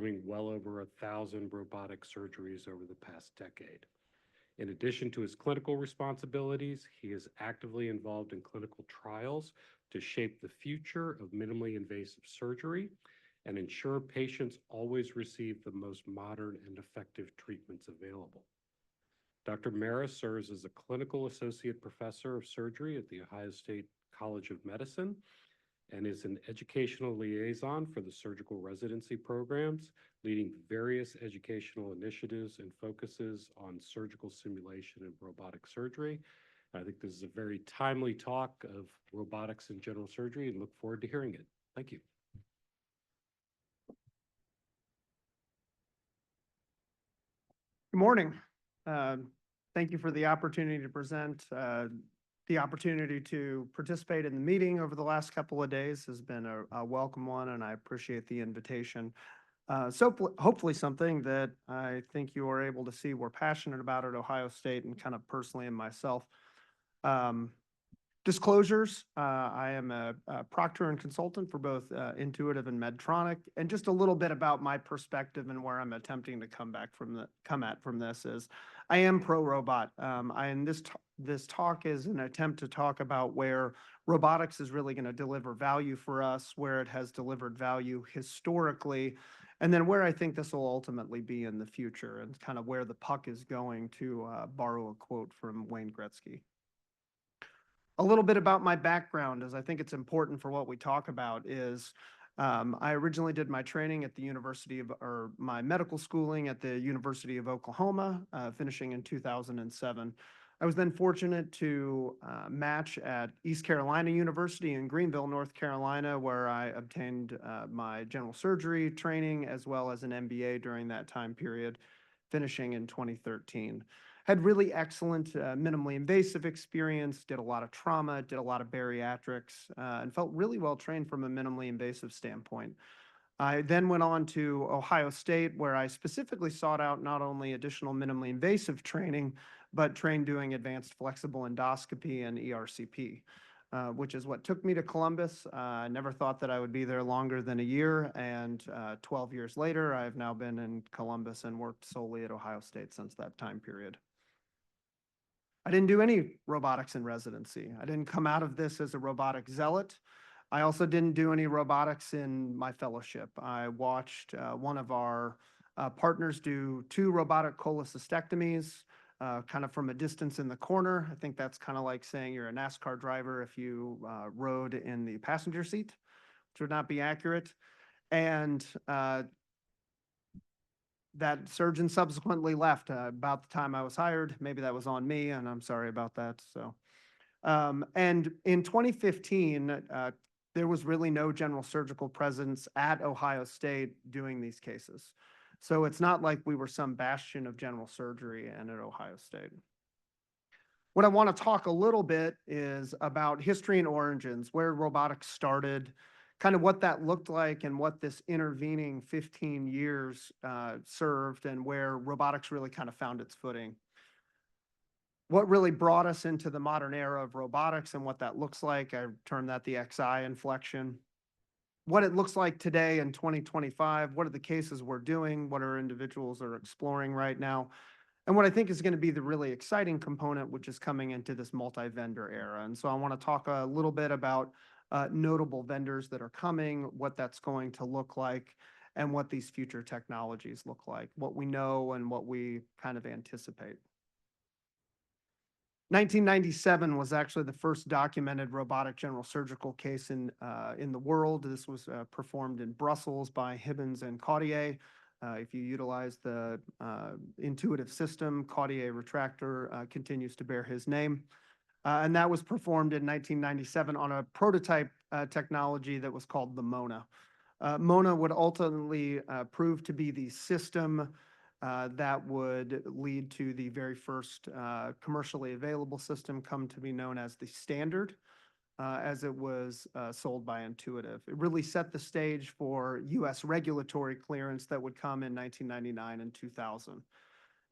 performing well over 1,000 robotic surgeries over the past decade. In addition to his clinical responsibilities, he is actively involved in clinical trials to shape the future of minimally invasive surgery and ensure patients always receive the most modern and effective treatments available. Dr. Mara serves as a clinical associate professor of surgery at the Ohio State College of Medicine and is an educational liaison for the surgical residency programs, leading various educational initiatives and focuses on surgical simulation and robotic surgery. I think this is a very timely talk of robotics and general surgery and look forward to hearing it. Thank you. Good morning. Thank you for the opportunity to present. The opportunity to participate in the meeting over the last couple of days has been a welcome one, and I appreciate the invitation. So hopefully something that I think you are able to see we're passionate about at Ohio State and kind of personally and myself. Disclosures, I am a proctor and consultant for both Intuitive and Medtronic, and just a little bit about my perspective and where I'm attempting to come at from this is I am pro-robot. And this talk is an attempt to talk about where robotics is really going to deliver value for us, where it has delivered value historically, and then where I think this will ultimately be in the future, and kind of where the puck is going, to borrow a quote from Wayne Gretzky. A little bit about my background, as I think it's important for what we talk about, is I originally did my training at the my medical schooling at the University of Oklahoma, finishing in 2007. I was then fortunate to match at East Carolina University in Greenville, North Carolina, where I obtained my general surgery training as well as an MBA during that time period, finishing in 2013. Had really excellent minimally invasive experience, did a lot of trauma, did a lot of bariatrics, and felt really well trained from a minimally invasive standpoint. I then went on to Ohio State, where I specifically sought out not only additional minimally invasive training, but trained doing advanced flexible endoscopy and ERCP, which is what took me to Columbus. I never thought that I would be there longer than a year, and 12 years later, I've now been in Columbus and worked solely at Ohio State since that time period. I didn't do any robotics in residency. I didn't come out of this as a robotic zealot. I also didn't do any robotics in my fellowship. I watched one of our partners do 2 robotic cholecystectomies, kind of from a distance in the corner. I think that's kind of like saying you're a NASCAR driver if you rode in the passenger seat, which would not be accurate. And that surgeon subsequently left about the time I was hired. Maybe that was on me, and I'm sorry about that. So, and in 2015, there was really no general surgical presence at Ohio State doing these cases. So it's not like we were some bastion of general surgery and at Ohio State. What I want to talk a little bit is about history and origins, where robotics started, kind of what that looked like and what this intervening 15 years served, and where robotics really kind of found its footing. What really brought us into the modern era of robotics and what that looks like, I term that the XI inflection. What it looks like today in 2025, what are the cases we're doing, what our individuals are exploring right now, and what I think is going to be the really exciting component, which is coming into this multi-vendor era. And so I want to talk a little bit about notable vendors that are coming, what that's going to look like, and what these future technologies look like, what we know and what we kind of anticipate. 1997 was actually the first documented robotic general surgical case in the world. This was performed in Brussels by Hibbins and Caudier. If you utilize the Intuitive system, Caudier retractor continues to bear his name. And that was performed in 1997 on a prototype technology that was called the Mona. Mona would ultimately prove to be the system that would lead to the very first commercially available system come to be known as the Standard, as it was sold by Intuitive. It really set the stage for U.S. regulatory clearance that would come in 1999 and 2000.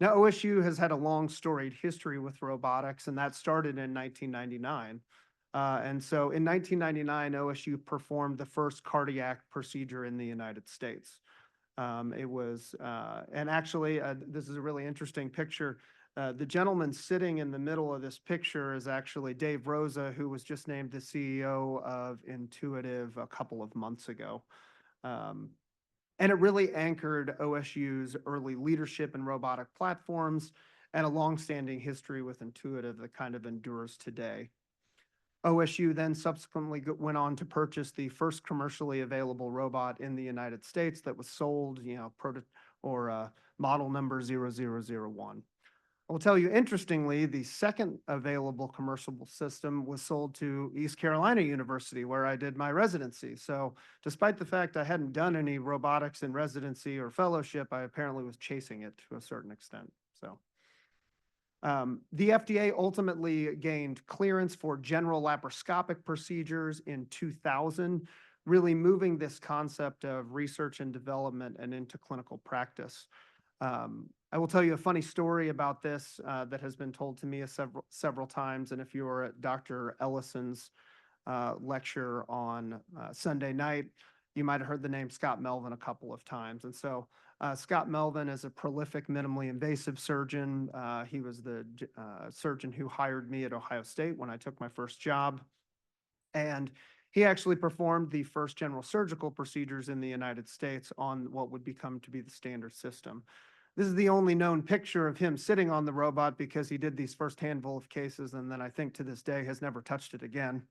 Now, OSU has had a long storied history with robotics, and that started in 1999. And so in 1999, OSU performed the first cardiac procedure in the United States. It was, and actually, this is a really interesting picture. The gentleman sitting in the middle of this picture is actually Dave Rosa, who was just named the CEO of Intuitive a couple of months ago. Um, and it really anchored OSU's early leadership in robotic platforms and a longstanding history with Intuitive that kind of endures today. OSU then subsequently went on to purchase the first commercially available robot in the United States that was sold, model number 0001. I will tell you, interestingly, the second available commercial system was sold to East Carolina University, where I did my residency. So despite the fact I hadn't done any robotics in residency or fellowship, I apparently was chasing it to a certain extent. So the FDA ultimately gained clearance for general laparoscopic procedures in 2000, really moving this concept of research and development and into clinical practice. I will tell you a funny story about this that has been told to me several times. And if you were at Dr. Ellison's lecture on Sunday night, you might have heard the name Scott Melvin a couple of times. And so Scott Melvin is a prolific minimally invasive surgeon. He was the surgeon who hired me at Ohio State when I took my first job. And he actually performed the first general surgical procedures in the United States on what would become to be the standard system. This is the only known picture of him sitting on the robot because he did these first handful of cases and then I think to this day has never touched it again.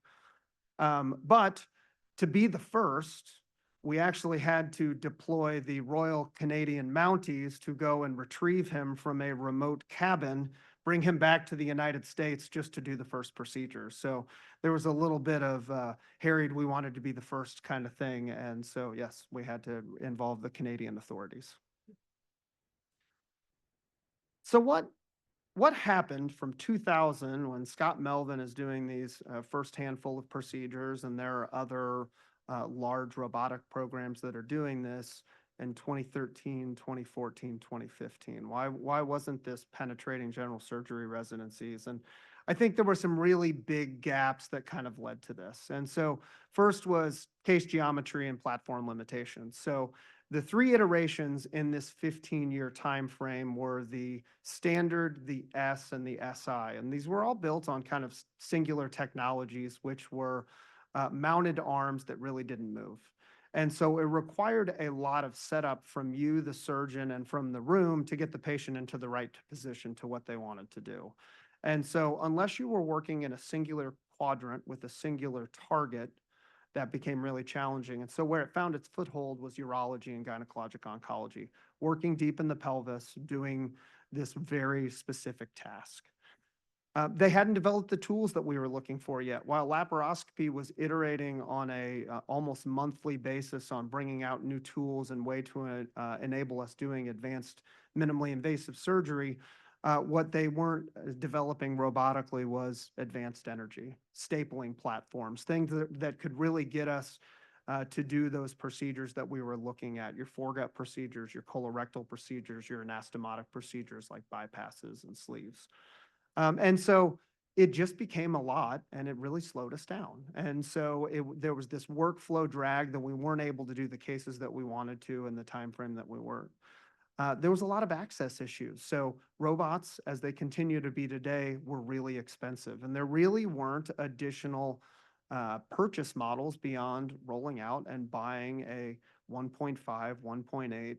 But to be the first, we actually had to deploy the Royal Canadian Mounties to go and retrieve him from a remote cabin, bring him back to the United States just to do the first procedure. So there was a little bit of harried, we wanted to be the first kind of thing. And so, yes, we had to involve the Canadian authorities. So what happened from 2000 when Scott Melvin is doing these first handful of procedures and there are other large robotic programs that are doing this in 2013, 2014, 2015? Why wasn't this penetrating general surgery residencies? And I think there were some really big gaps that kind of led to this. And so first was case geometry and platform limitations. So the three iterations in this 15-year time frame were the standard, the S, and the SI. And these were all built on kind of singular technologies, which were mounted arms that really didn't move. And so it required a lot of setup from you, the surgeon, and from the room to get the patient into the right position to what they wanted to do. And so unless you were working in a singular quadrant with a singular target, that became really challenging. And so where it found its foothold was urology and gynecologic oncology, working deep in the pelvis, doing this very specific task. They hadn't developed the tools that we were looking for yet. While laparoscopy was iterating on a almost monthly basis on bringing out new tools and way to enable us doing advanced minimally invasive surgery, what they weren't developing robotically was advanced energy, stapling platforms, things that could really get us to do those procedures that we were looking at, your foregut procedures, your colorectal procedures, your anastomotic procedures like bypasses and sleeves. And so it just became a lot and it really slowed us down. And so there was this workflow drag that we weren't able to do the cases that we wanted to in the time frame that we were. There was a lot of access issues. So robots, as they continue to be today, were really expensive. And there really weren't additional purchase models beyond rolling out and buying a 1.5, 1.8,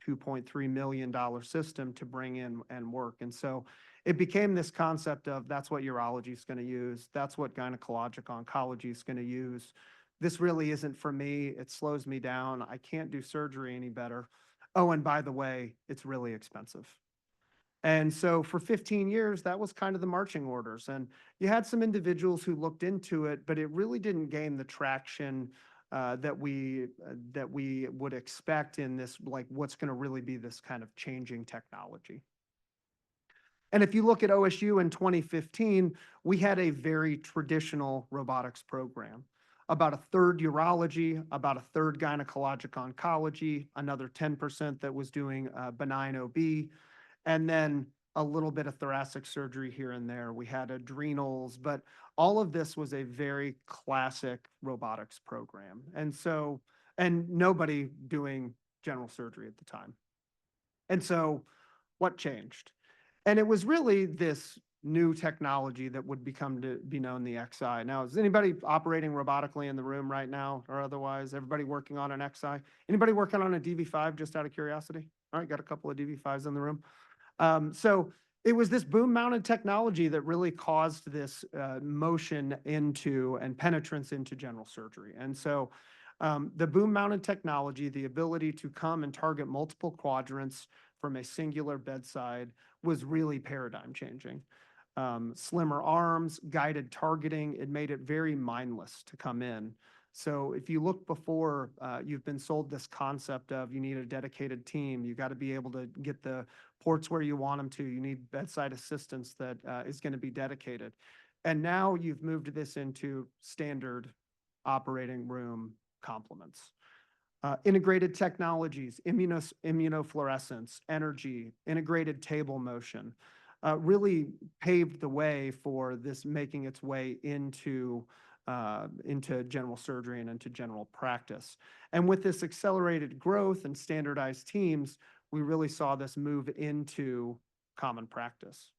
$2.3 million system to bring in and work. And so it became this concept of that's what urology is going to use. That's what gynecologic oncology is going to use. This really isn't for me. It slows me down. I can't do surgery any better. Oh, and by the way, it's really expensive. And so for 15 years, that was kind of the marching orders. And you had some individuals who looked into it, but it really didn't gain the traction that we would expect in this, like what's going to really be this kind of changing technology. And if you look at OSU in 2015, we had a very traditional robotics program. About a third urology, about a third gynecologic oncology, another 10% that was doing benign OB, and then a little bit of thoracic surgery here and there. We had adrenals, but all of this was a very classic robotics program. And so, and nobody doing general surgery at the time. And so what changed? And it was really this new technology that would become to be known the XI. Now, is anybody operating robotically in the room right now or otherwise? Everybody working on an XI? Anybody working on a DV5 just out of curiosity? All right, got a couple of DV5s in the room. So it was this boom mounted technology that really caused this motion into and penetrance into general surgery. And so the boom mounted technology, the ability to come and target multiple quadrants from a singular bedside was really paradigm changing. Slimmer arms, guided targeting, it made it very mindless to come in. So if you look before, you've been sold this concept of you need a dedicated team, you got to be able to get the ports where you want them to, you need bedside assistance that is going to be dedicated. And now you've moved this into standard operating room complements. Integrated technologies, immunofluorescence, energy, integrated table motion, really paved the way for this making its way into general surgery and into general practice. And with this accelerated growth and standardized teams, we really saw this move into common practice.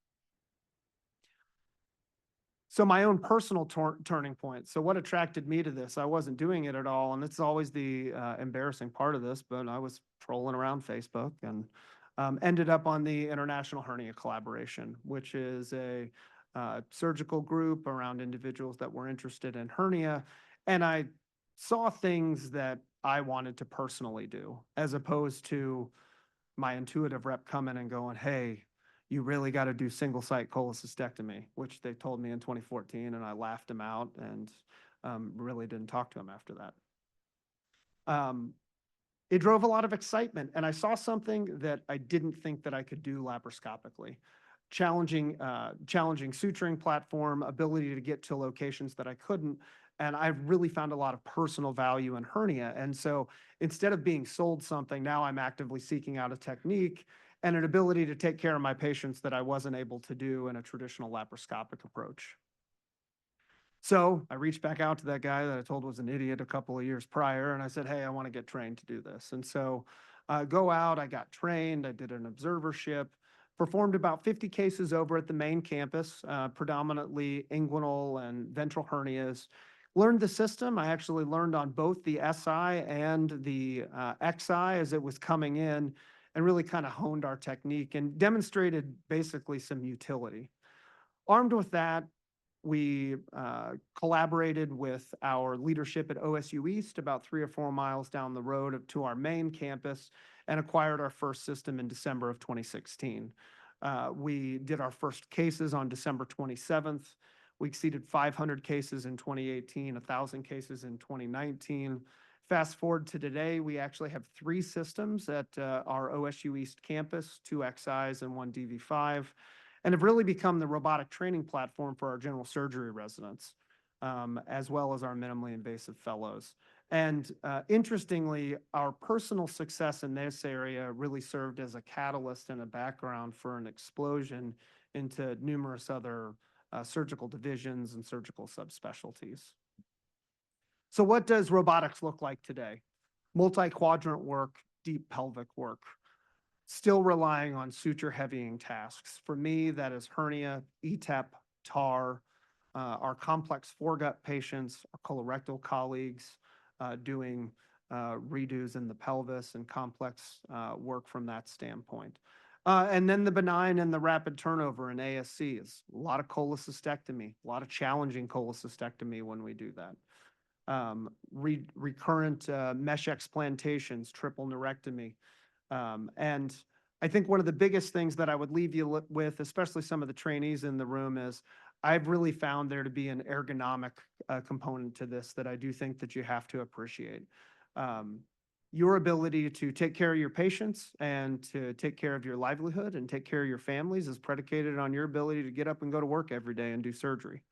So my own personal turning point. So what attracted me to this? I wasn't doing it at all, and it's always the embarrassing part of this, but I was trolling around Facebook and ended up on the International Hernia Collaboration, which is a surgical group around individuals that were interested in hernia. And I saw things that I wanted to personally do, as opposed to my intuitive rep coming and going, hey, you really got to do single site cholecystectomy, which they told me in 2014, and I laughed them out and really didn't talk to them after that. It drove a lot of excitement, and I saw something that I didn't think that I could do laparoscopically. Challenging suturing platform, ability to get to locations that I couldn't, and I've really found a lot of personal value in hernia. And so instead of being sold something, now I'm actively seeking out a technique and an ability to take care of my patients that I wasn't able to do in a traditional laparoscopic approach. So I reached back out to that guy that I told was an idiot a couple of years prior, and I said, hey, I want to get trained to do this. And so go out, I got trained, I did an observership, performed about 50 cases over at the main campus, predominantly inguinal and ventral hernias. Learned the system. I actually learned on both the SI and the XI as it was coming in, and really kind of honed our technique and demonstrated basically some utility. Armed with that, we collaborated with our leadership at OSU East about 3 or 4 miles down the road to our main campus and acquired our first system in December of 2016. We did our first cases on December 27th. We exceeded 500 cases in 2018, 1,000 cases in 2019. Fast forward to today, we actually have 3 systems at our OSU East campus, 2 XIs and 1 DV5, and have really become the robotic training platform for our general surgery residents, as well as our minimally invasive fellows. And interestingly, our personal success in this area really served as a catalyst and a background for an explosion into numerous other surgical divisions and surgical subspecialties. So what does robotics look like today? Multi-quadrant work, deep pelvic work, still relying on suture heavying tasks. For me, that is hernia, ETEP, TAR, our complex foregut patients, our colorectal colleagues doing redos in the pelvis and complex work from that standpoint. And then the benign and the rapid turnover in ASC is a lot of cholecystectomy, a lot of challenging cholecystectomy when we do that. Recurrent mesh explantations, triple neurectomy. And I think one of the biggest things that I would leave you with, especially some of the trainees in the room, is I've really found there to be an ergonomic component to this that I do think that you have to appreciate. Your ability to take care of your patients and to take care of your livelihood and take care of your families is predicated on your ability to get up and go to work every day and do surgery.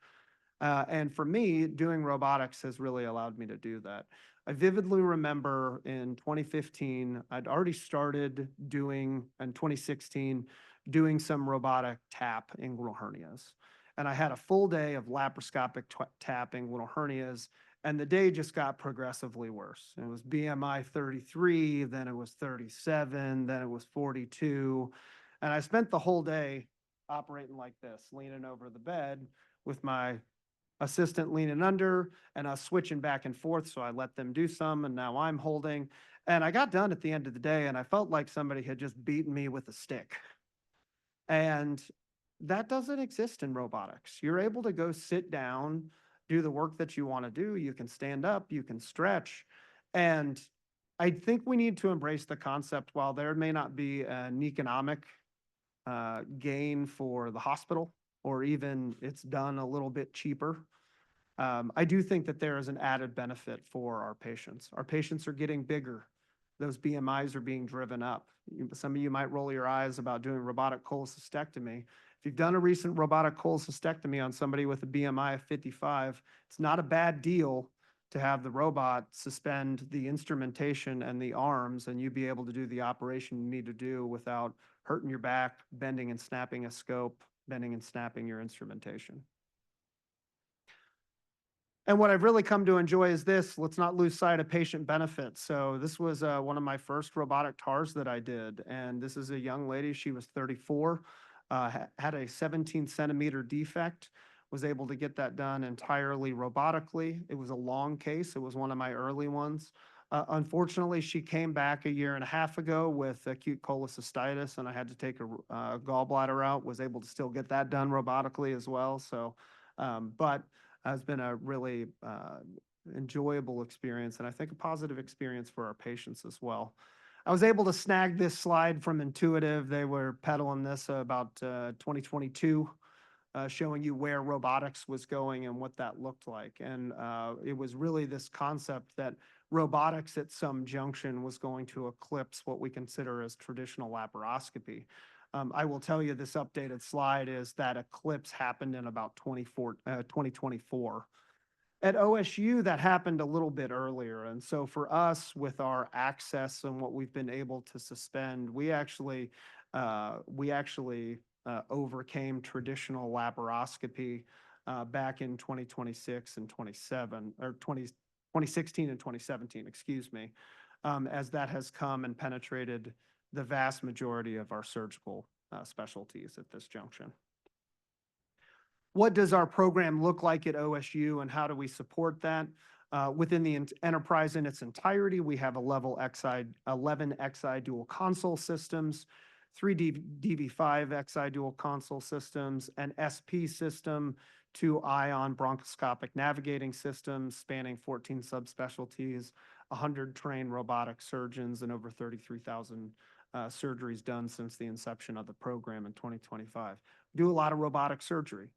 And for me, doing robotics has really allowed me to do that. I vividly remember in 2015, I'd already started doing, in 2016, doing some robotic TAP inguinal hernias. And I had a full day of laparoscopic TAP inguinal hernias And the day just got progressively worse. It was BMI 33, then it was 37, then it was 42. And I spent the whole day operating like this, leaning over the bed with my assistant leaning under and us switching back and forth. So I let them do some and now I'm holding. And I got done at the end of the day and I felt like somebody had just beaten me with a stick. And that doesn't exist in robotics. You're able to go sit down, do the work that you want to do. You can stand up, you can stretch. And I think we need to embrace the concept, while there may not be an economic gain for the hospital, or even it's done a little bit cheaper. I do think that there is an added benefit for our patients. Our patients are getting bigger. Those BMIs are being driven up. Some of you might roll your eyes about doing robotic cholecystectomy. If you've done a recent robotic cholecystectomy on somebody with a BMI of 55, it's not a bad deal to have the robot suspend the instrumentation and the arms, and you be able to do the operation you need to do without hurting your back, bending and snapping a scope, bending and snapping your instrumentation. And what I've really come to enjoy is this: let's not lose sight of patient benefits. So this was one of my first robotic TARs that I did. And this is a young lady, she was 34, had a 17-centimeter defect, was able to get that done entirely robotically. It was a long case. It was one of my early ones. Unfortunately, she came back a year and a half ago with acute cholecystitis, and I had to take a gallbladder out, was able to still get that done robotically as well. So, but has been a really enjoyable experience, and I think a positive experience for our patients as well. I was able to snag this slide from Intuitive. They were peddling this about 2022, showing you where robotics was going and what that looked like. And it was really this concept that robotics at some junction was going to eclipse what we consider as traditional laparoscopy. I will tell you, this updated slide is that eclipse happened in about 2024. At OSU, that happened a little bit earlier. And so for us, with our access and what we've been able to suspend, we actually overcame traditional laparoscopy back in 2026 and 27, or 2016 and 2017, excuse me, as that has come and penetrated the vast majority of our surgical specialties at this junction. What does our program look like at OSU, and how do we support that? Within the enterprise in its entirety, we have 11 XI dual console systems, 3 DV5 XI dual console systems, an SP system, 2 Ion bronchoscopic navigating systems spanning 14 subspecialties, 100 trained robotic surgeons, and over 33,000 surgeries done since the inception of the program in 2025. We do a lot of robotic surgery.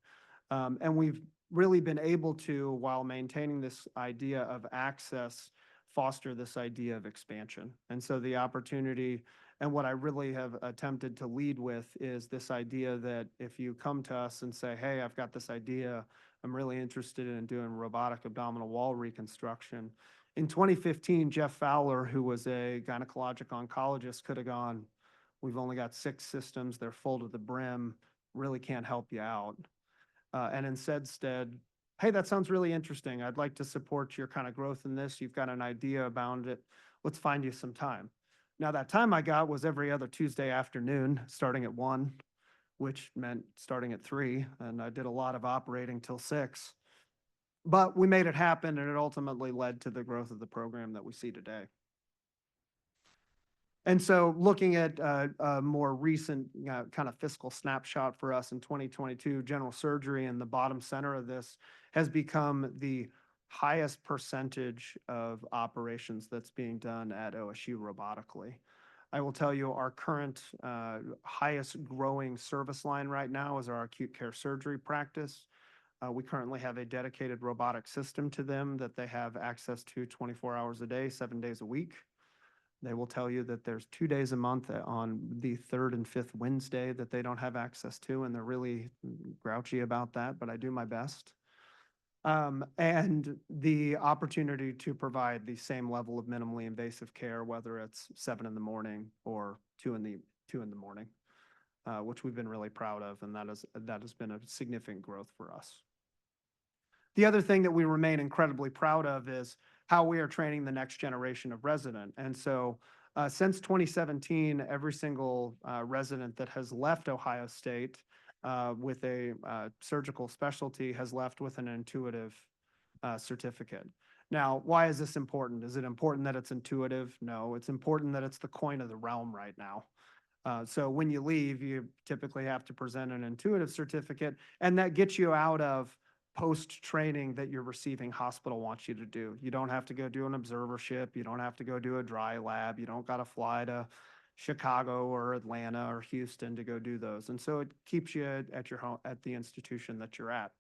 And we've really been able to, while maintaining this idea of access, foster this idea of expansion. And so the opportunity, and what I really have attempted to lead with, is this idea that if you come to us and say, hey, I've got this idea, I'm really interested in doing robotic abdominal wall reconstruction. In 2015, Jeff Fowler, who was a gynecologic oncologist, could have gone, we've only got 6 systems, they're full to the brim, really can't help you out. And instead, hey, that sounds really interesting. I'd like to support your kind of growth in this. You've got an idea about it. Let's find you some time. Now, that time I got was every other Tuesday afternoon, starting at 1, which meant starting at 3, and I did a lot of operating till 6. But we made it happen, and it ultimately led to the growth of the program that we see today. And so looking at a more recent kind of fiscal snapshot for us in 2022, general surgery in the bottom center of this has become the highest percentage of operations that's being done at OSU robotically. I will tell you, our current highest growing service line right now is our acute care surgery practice. We currently have a dedicated robotic system to them that they have access to 24 hours a day, 7 days a week. They will tell you that there's 2 days a month on the 3rd and 5th Wednesday that they don't have access to, and they're really grouchy about that, but I do my best. And the opportunity to provide the same level of minimally invasive care, whether it's 7 in the morning or 2 in the morning, which we've been really proud of, and that has been a significant growth for us. The other thing that we remain incredibly proud of is how we are training the next generation of resident. And so since 2017, every single resident that has left Ohio State with a surgical specialty has left with an intuitive certificate. Now, why is this important? Is it important that it's intuitive? No, it's important that it's the coin of the realm right now. So when you leave, you typically have to present an intuitive certificate, and that gets you out of post-training that your receiving hospital wants you to do. You don't have to go do an observership. You don't have to go do a dry lab. You don't got to fly to Chicago or Atlanta or Houston to go do those. And so it keeps you at your home, at the institution that you're at.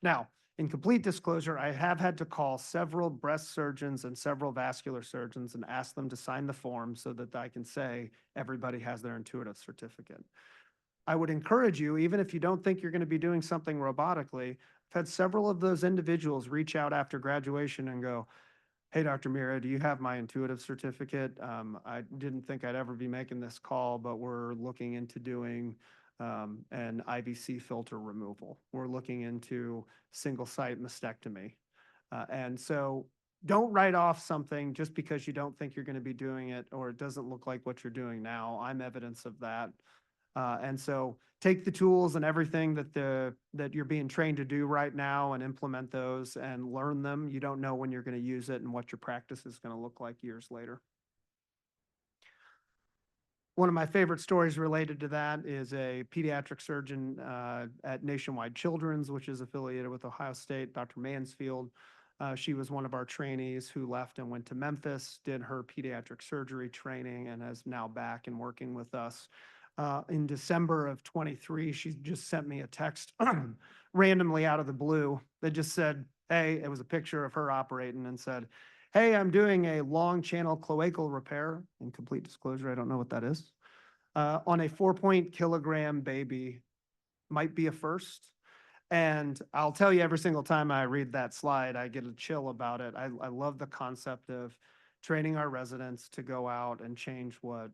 Now, in complete disclosure, I have had to call several breast surgeons and several vascular surgeons and ask them to sign the form so that I can say everybody has their intuitive certificate. I would encourage you, even if you don't think you're going to be doing something robotically, I've had several of those individuals reach out after graduation and go, "Hey, Dr. Mira, do you have my intuitive certificate? I didn't think I'd ever be making this call, but we're looking into doing an IVC filter removal. We're looking into single site mastectomy." And so don't write off something just because you don't think you're going to be doing it or it doesn't look like what you're doing now. I'm evidence of that. And so take the tools and everything that you're being trained to do right now and implement those and learn them. You don't know when you're going to use it and what your practice is going to look like years later. One of my favorite stories related to that is a pediatric surgeon at Nationwide Children's, which is affiliated with Ohio State, Dr. Mansfield. She was one of our trainees who left and went to Memphis, did her pediatric surgery training, and is now back and working with us. In December of 23, she just sent me a text randomly out of the blue that just said, hey, it was a picture of her operating and said, "Hey, I'm doing a long channel cloacal repair." In complete disclosure, I don't know what that is. On a 4-kilogram baby, might be a first. And I'll tell you, every single time I read that slide, I get a chill about it. I love the concept of training our residents to go out and change what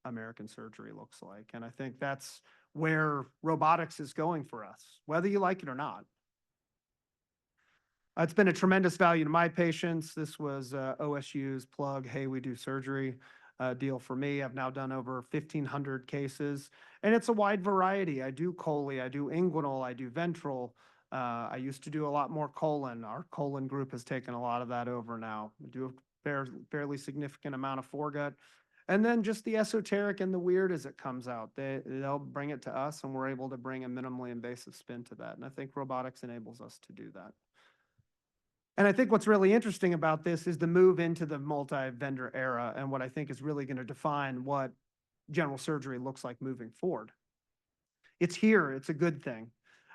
American surgery looks like. And I think that's where robotics is going for us, whether you like it or not. It's been a tremendous value to my patients. This was OSU's plug, "Hey, we do surgery" deal for me. I've now done over 1,500 cases, and it's a wide variety. I do chole, I do inguinal, I do ventral. I used to do a lot more colon. Our colon group has taken a lot of that over now. We do a fairly significant amount of foregut. And then just the esoteric and the weird as it comes out. They'll bring it to us, and we're able to bring a minimally invasive spin to that. And I think robotics enables us to do that. And I think what's really interesting about this is the move into the multi-vendor era and what I think is really going to define what general surgery looks like moving forward. It's here. It's a good thing.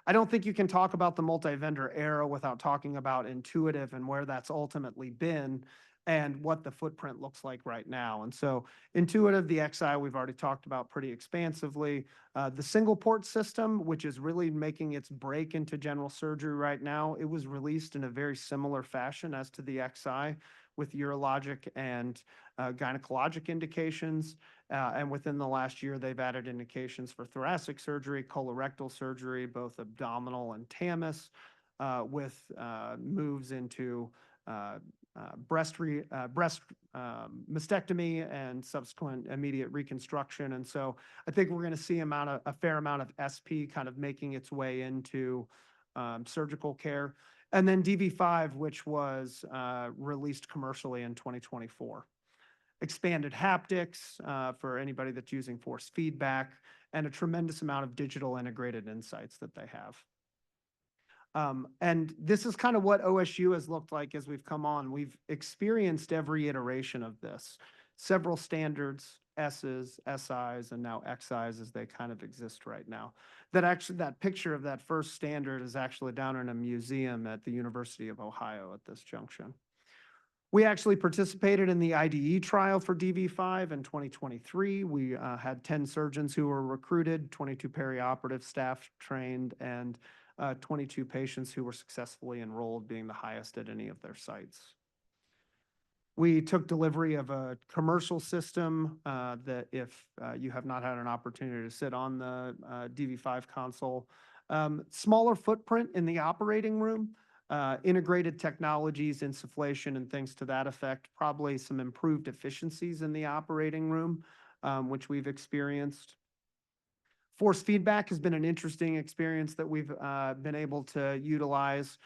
I don't think you can talk about the multi-vendor era without talking about Intuitive and where that's ultimately been and what the footprint looks like right now. And so Intuitive, the XI, we've already talked about pretty expansively. The single port system, which is really making its break into general surgery right now, it was released in a very similar fashion as to the XI with urologic and gynecologic indications. And within the last year, they've added indications for thoracic surgery, colorectal surgery, both abdominal and TAMIS, with moves into breast mastectomy and subsequent immediate reconstruction. And so I think we're going to see a fair amount of SP kind of making its way into surgical care. And then DV5, which was released commercially in 2024. Expanded haptics for anybody that's using force feedback, and a tremendous amount of digital integrated insights that they have. And this is kind of what OSU has looked like as we've come on. We've experienced every iteration of this. Several standards, S's, SIs, and now XIs as they kind of exist right now. That picture of that first standard is actually down in a museum at the University of Ohio at this junction. We actually participated in the IDE trial for DV5 in 2023. We had 10 surgeons who were recruited, 22 perioperative staff trained, and 22 patients who were successfully enrolled, being the highest at any of their sites. We took delivery of a commercial system that if you have not had an opportunity to sit on the DV5 console, smaller footprint in the operating room, integrated technologies, insufflation, and things to that effect, probably some improved efficiencies in the operating room, which we've experienced. Force feedback has been an interesting experience that we've been able to utilize,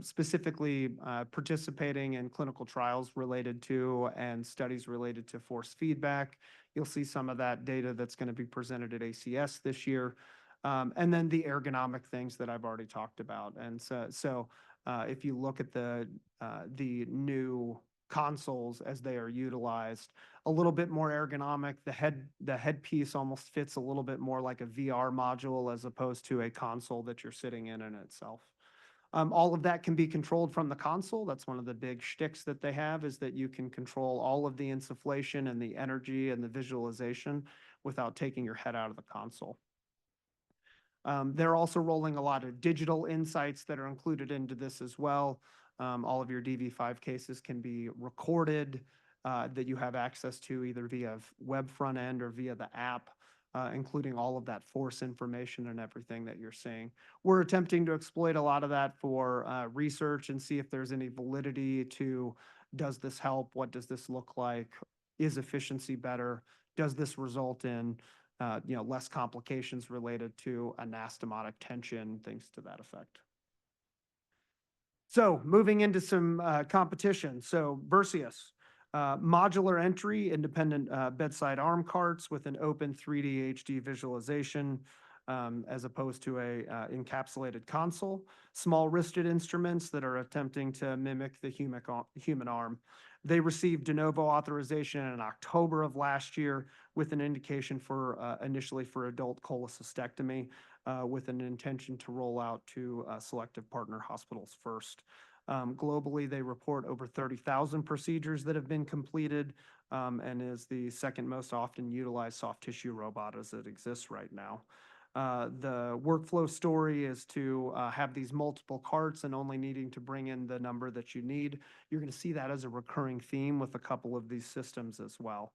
specifically participating in clinical trials related to and studies related to force feedback. You'll see some of that data that's going to be presented at ACS this year. And then the ergonomic things that I've already talked about. And so if you look at the new consoles as they are utilized, a little bit more ergonomic. The headpiece almost fits a little bit more like a VR module as opposed to a console that you're sitting in itself. All of that can be controlled from the console. That's one of the big shticks that they have, is that you can control all of the insufflation and the energy and the visualization without taking your head out of the console. They're also rolling a lot of digital insights that are included into this as well. All of your DV5 cases can be recorded, that you have access to either via web front end or via the app, including all of that force information and everything that you're seeing. We're attempting to exploit a lot of that for research and see if there's any validity to, does this help? What does this look like? Is efficiency better? Does this result in less complications related to anastomotic tension, things to that effect? So moving into some competition. So Versius, modular entry, independent bedside arm carts with an open 3D HD visualization, as opposed to a encapsulated console. Small wristed instruments that are attempting to mimic the human arm. They received de novo authorization in October of last year with an indication for initially for adult cholecystectomy, with an intention to roll out to selective partner hospitals first. Globally, they report over 30,000 procedures that have been completed, and is the second most often utilized soft tissue robot as it exists right now. The workflow story is to have these multiple carts and only needing to bring in the number that you need. You're going to see that as a recurring theme with a couple of these systems as well.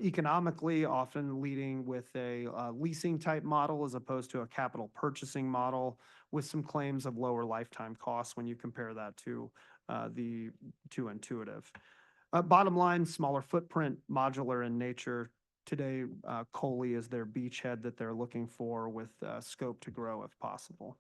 Economically, often leading with a leasing type model as opposed to a capital purchasing model, with some claims of lower lifetime costs when you compare that to Intuitive. Bottom line, smaller footprint, modular in nature. Today, Coley is their beachhead that they're looking for, with scope to grow if possible.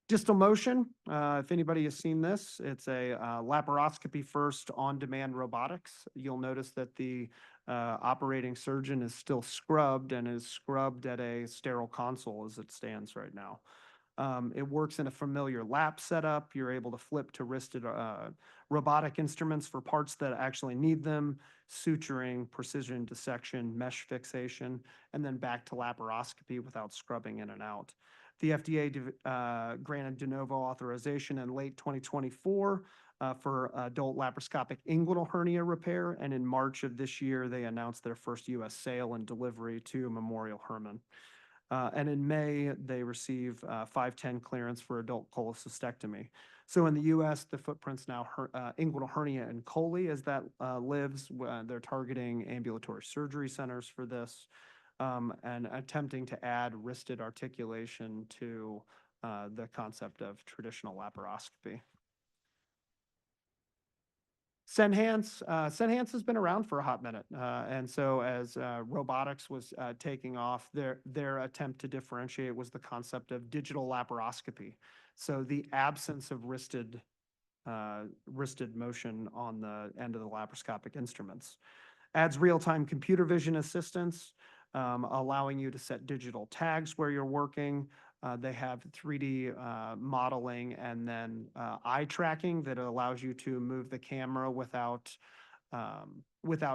Distal motion, if anybody has seen this, it's a laparoscopy first on-demand robotics. You'll notice that the operating surgeon is still scrubbed and is scrubbed at a sterile console as it stands right now. It works in a familiar lap setup. You're able to flip to wristed robotic instruments for parts that actually need them, suturing, precision dissection, mesh fixation, and then back to laparoscopy without scrubbing in and out. The FDA granted de novo authorization in late 2024 for adult laparoscopic inguinal hernia repair, and in March of this year, they announced their first U.S. sale and delivery to Memorial Hermann. And in May, they receive 510 clearance for adult cholecystectomy. So in the U.S., the footprint's now inguinal hernia and chole as that lives. They're targeting ambulatory surgery centers for this, and attempting to add wristed articulation to the concept of traditional laparoscopy. Senhance has been around for a hot minute. And so as robotics was taking off, their attempt to differentiate was the concept of digital laparoscopy. So the absence of wristed motion on the end of the laparoscopic instruments. Adds real-time computer vision assistance, allowing you to set digital tags where you're working. They have 3D modeling and then eye tracking that allows you to move the camera without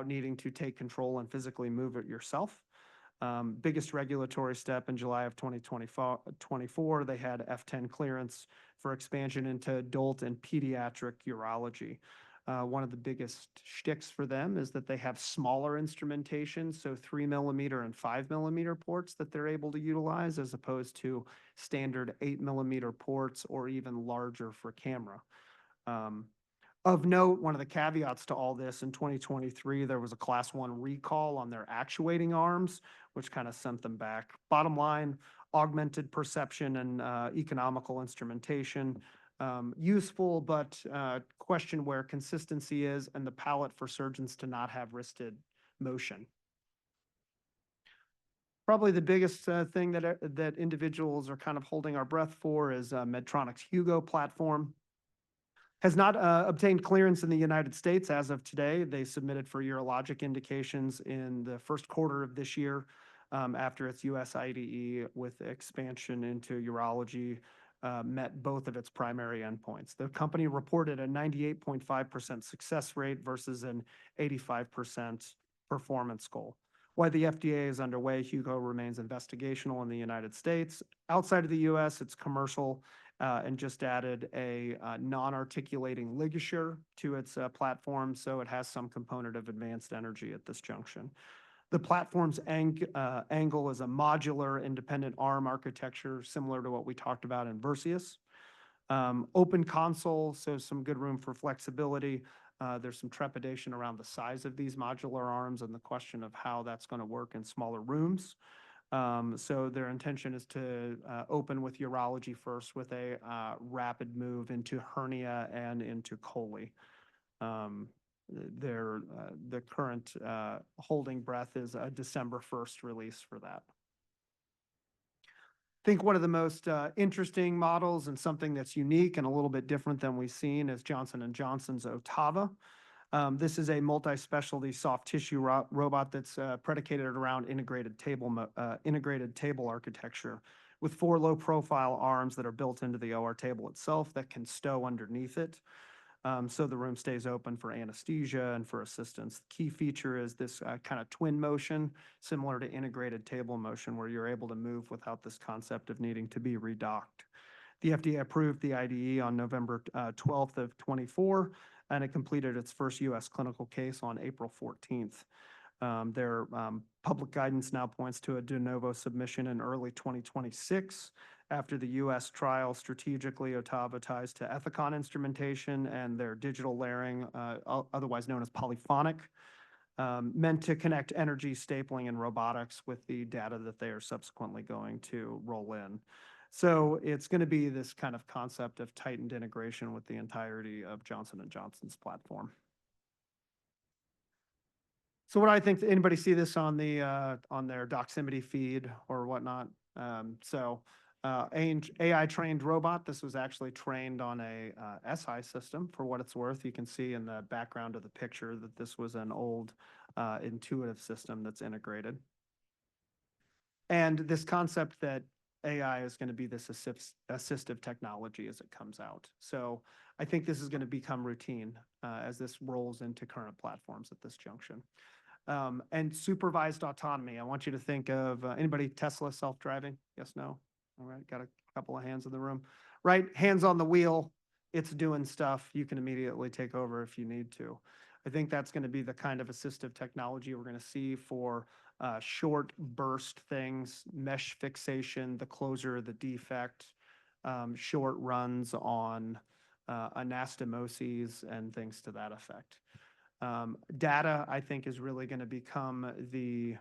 needing to take control and physically move it yourself. Biggest regulatory step in July of 2024, they had F10 clearance for expansion into adult and pediatric urology. One of the biggest shticks for them is that they have smaller instrumentation, so 3 millimeter and 5 millimeter ports that they're able to utilize, as opposed to standard 8 millimeter ports or even larger for camera. Of note, one of the caveats to all this, in 2023, there was a Class 1 recall on their actuating arms, which kind of sent them back. Bottom line, augmented perception and economical instrumentation, useful, but question where consistency is and the palette for surgeons to not have wristed motion. Probably the biggest thing that individuals are kind of holding our breath for is Medtronic's Hugo platform. Has not obtained clearance in the United States as of today. They submitted for urologic indications in the first quarter of this year after its US IDE with expansion into urology met both of its primary endpoints. The company reported a 98.5% success rate versus an 85% performance goal. While the FDA is underway, Hugo remains investigational in the United States. Outside of the US, it's commercial and just added a non-articulating ligature to its platform, so it has some component of advanced energy at this junction. The platform's angle is a modular independent arm architecture, similar to what we talked about in Versius. Open console, so some good room for flexibility. There's some trepidation around the size of these modular arms and the question of how that's going to work in smaller rooms. So their intention is to open with urology first with a rapid move into hernia and into chole. The current holding breath is a December 1st release for that. I think one of the most interesting models and something that's unique and a little bit different than we've seen is Johnson & Johnson's Ottava. This is a multi-specialty soft tissue robot that's predicated around integrated table architecture with 4 low-profile arms that are built into the OR table itself that can stow underneath it. So the room stays open for anesthesia and for assistance. The key feature is this kind of twin motion, similar to integrated table motion, where you're able to move without this concept of needing to be redocked. The FDA approved the IDE on November 12th of 24, and it completed its first U.S. clinical case on April 14th. Their public guidance now points to a de novo submission in early 2026. After the U.S. trial, strategically, Ottava ties to Ethicon instrumentation and their digital layering, otherwise known as polyphonic, meant to connect energy, stapling, and robotics with the data that they are subsequently going to roll in. So it's going to be this kind of concept of tightened integration with the entirety of Johnson & Johnson's platform. So what I think, anybody see this on their Doximity feed or whatnot? AI-trained robot. This was actually trained on a SI system. For what it's worth, you can see in the background of the picture that this was an old Intuitive system that's integrated. And this concept that AI is going to be this assistive technology as it comes out. So I think this is going to become routine as this rolls into current platforms at this junction. And supervised autonomy. I want you to think of anybody Tesla self-driving? Yes, no? All right, got a couple of hands in the room. Right, hands on the wheel, it's doing stuff. You can immediately take over if you need to. I think that's going to be the kind of assistive technology we're going to see for short burst things, mesh fixation, the closure of the defect, short runs on anastomoses and things to that effect. Data, I think, is really going to become the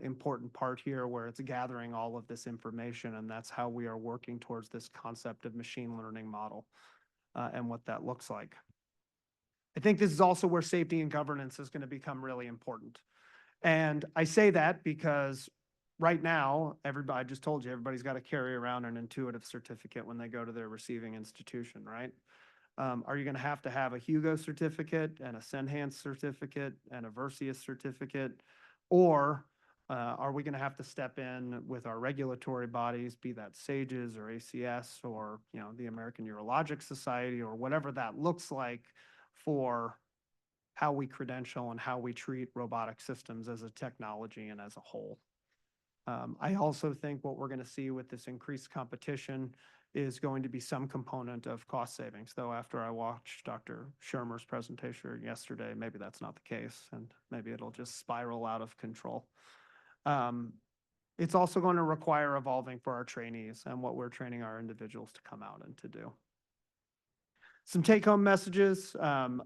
important part here, where it's gathering all of this information, and that's how we are working towards this concept of machine learning model and what that looks like. I think this is also where safety and governance is going to become really important. And I say that because right now, I just told you, everybody's got to carry around an Intuitive certificate when they go to their receiving institution, right? Are you going to have a Hugo certificate and a Senhance certificate and a Versius certificate? Or are we going to have to step in with our regulatory bodies, be that SAGES or ACS or the American Urologic Society or whatever that looks like, for how we credential and how we treat robotic systems as a technology and as a whole? I also think what we're going to see with this increased competition is going to be some component of cost savings, though after I watched Dr. Shermer's presentation yesterday, maybe that's not the case, and maybe it'll just spiral out of control. It's also going to require evolving for our trainees and what we're training our individuals to come out and to do. Some take-home messages.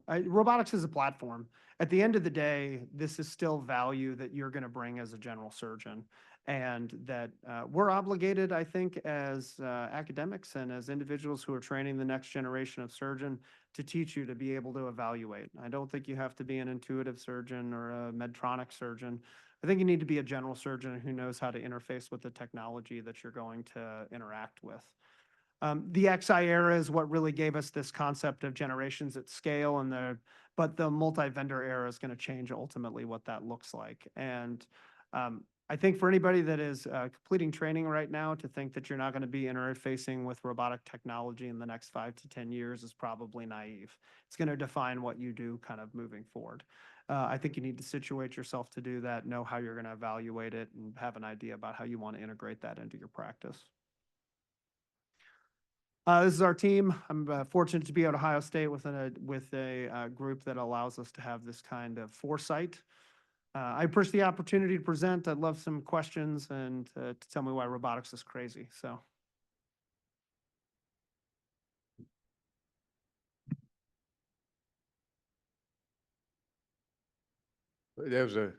Robotics is a platform. At the end of the day, this is still value that you're going to bring as a general surgeon. And that we're obligated, I think, as academics and as individuals who are training the next generation of surgeon to teach you to be able to evaluate. I don't think you have to be an intuitive surgeon or a Medtronic surgeon. I think you need to be a general surgeon who knows how to interface with the technology that you're going to interact with. The XI era is what really gave us this concept of generations at scale, but the multi-vendor era is going to change ultimately what that looks like. And I think for anybody that is completing training right now, to think that you're not going to be interfacing with robotic technology in the next 5 to 10 years is probably naive. It's going to define what you do kind of moving forward. I think you need to situate yourself to do that, know how you're going to evaluate it, and have an idea about how you want to integrate that into your practice. This is our team. I'm fortunate to be at Ohio State with a group that allows us to have this kind of foresight. I appreciate the opportunity to present. I'd love some questions and to tell me why robotics is crazy. So. That was a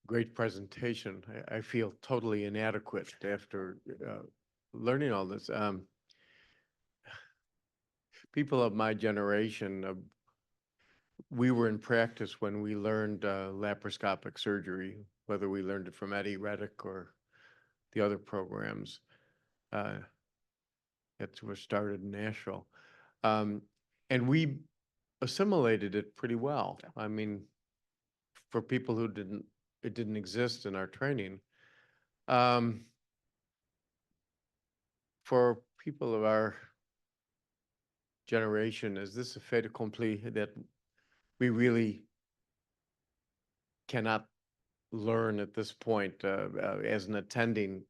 great presentation. I feel totally inadequate after learning all this. People of my generation, we were in practice when we learned laparoscopic surgery, whether we learned it from Eddie Reddick or the other programs that were started in Nashville. And we assimilated it pretty well. I mean, for people who it didn't exist in our training. For people of our generation, is this a fait accompli that we really cannot learn at this point as an attending